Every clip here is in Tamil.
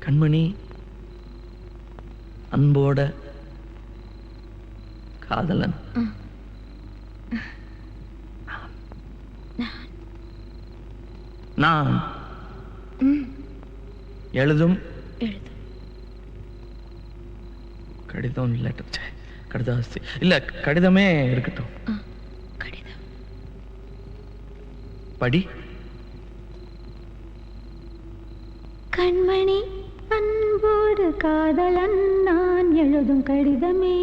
கண்மணி, அன்போட காதலன். நான் எழுதும் கடிதம் கடிதாஸ்தி இல்ல, கடிதமே இருக்கட்டும். கடிதம் படி. கண்மணி, அன்போடு காதலன் நான் எழுதும் கடிதமே.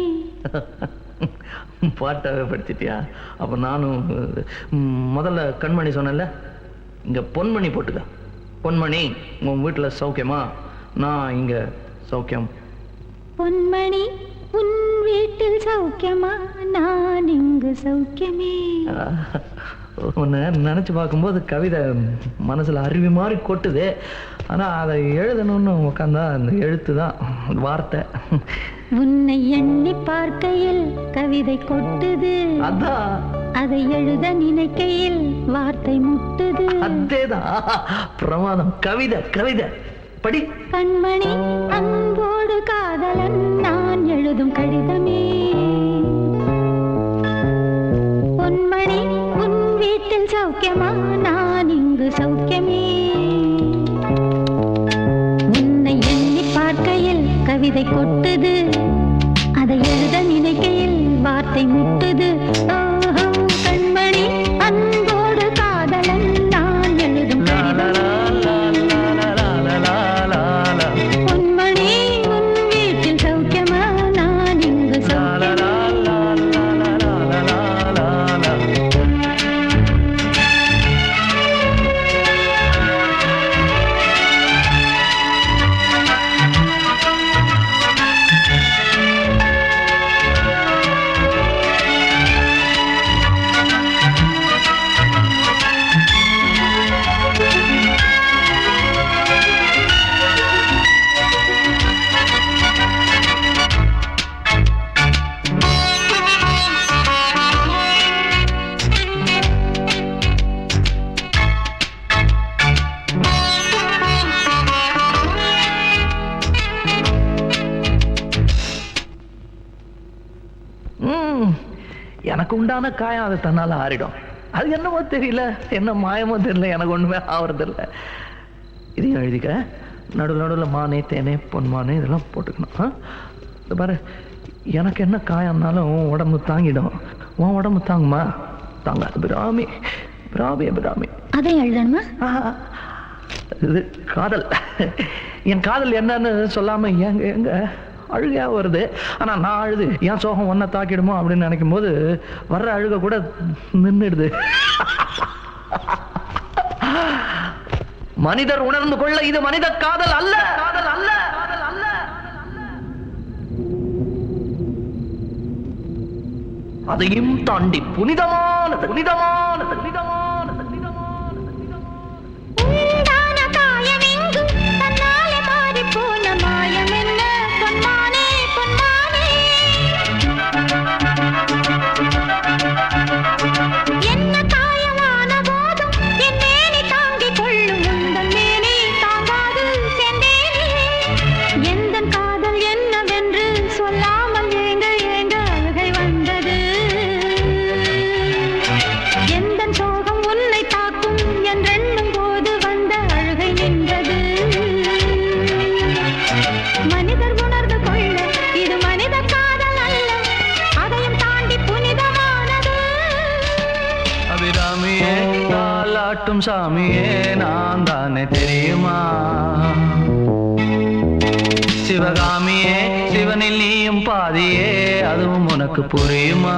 பாட்டாவே படிச்சிட்டியா? அப்ப நானும் முதல்ல கண்மணி சொன்னல, இங்க பொன்மணி போட்டுக்க. பொன்மணி, உன் வீட்டுல சௌக்கியமா? நான் இங்க சௌக்கியம். பொன்மணி, உன் வீட்டில் சௌக்கியமா? நான் இங்கு சௌக்கியமே. உன்னை நினைச்சு பார்க்கும்போது கவிதை மனசுல அருவி மாதிரி கொட்டுது. ஆனா அதை எழுதணும்னு உட்காந்தா அந்த எழுத்து தான் வார்த்தை. உன்னை எண்ணி பார்க்கையில் கவிதை கொட்டுது, அதான். அதை எழுத நினைக்கையில் வார்த்தை முட்டுது. அதேதான், பிரமாதம். கவிதை கவிதை படி. கண்மணி, அன்போடு காதலன் நான் எழுதும் கடிதமே. பொன்மணி, உன் வீட்டில் சௌக்கியமா? நான் இங்கு சௌக்கியமே. உன்னை எண்ணி பார்க்கையில் கவிதை கொட்டுது, அதை எழுத நினைக்கையில் வார்த்தை முட்டுது. கண்மணி, அன்போடு காதலன் நான் எழுதும் கடிதமே. பொன்மணி, உன் வீட்டில் சௌக்கியமா? நான் இங்கு சௌக்கியமே. எனக்கு உண்டான காயம் அது தன்னால ஆறிடும். அது என்னமோ தெரியல, என்ன மாயமோ தெரியல, எனக்கு ஒண்ணுமே ஆவறதில்லை. இதையும் எழுதிக்க. நடுவில் நடுவில் மானே, தேனே, பொன்மானே இதெல்லாம் போட்டுக்கணும். இந்த பாரு, எனக்கு என்ன காயம்னாலும் உடம்பு தாங்கிடும். உன் உடம்பு தாங்குமா? தாங்காது. பிராமி பிராமி பிராமி. அதை எழுதணுமா? இது காதல். என் காதல் என்னன்னு சொல்லாம எங்க எங்க அழுகையா வருது. ஆனா நான் அழுது என் சோகம் ஒன்ன தாக்கிடுமோ அப்படின்னு நினைக்கும் போது வர்ற அழுக கூட நின்றுடுது. மனிதர் உணர்ந்து கொள்ள இது மனித காதல் அல்ல, காதல் அல்ல, காதல் அல்ல. அதையும் தாண்டி புனிதமானது, புனிதமானது, புனிதமானது. சாமியே நான் தானே தெரியுமா? சிவகாமியே, சிவனில் நீயும் பாதியே, அதுவும் உனக்கு புரியுமா?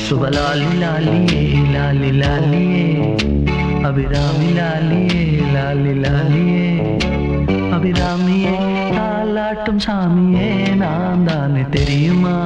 சுபலாலி லாலியே, லாலி லாலியே, அபிராமி லாலியே, லாலி லாலியே, அபிராமியே, தாலாட்டும் சாமியே நான் தானே தெரியுமா?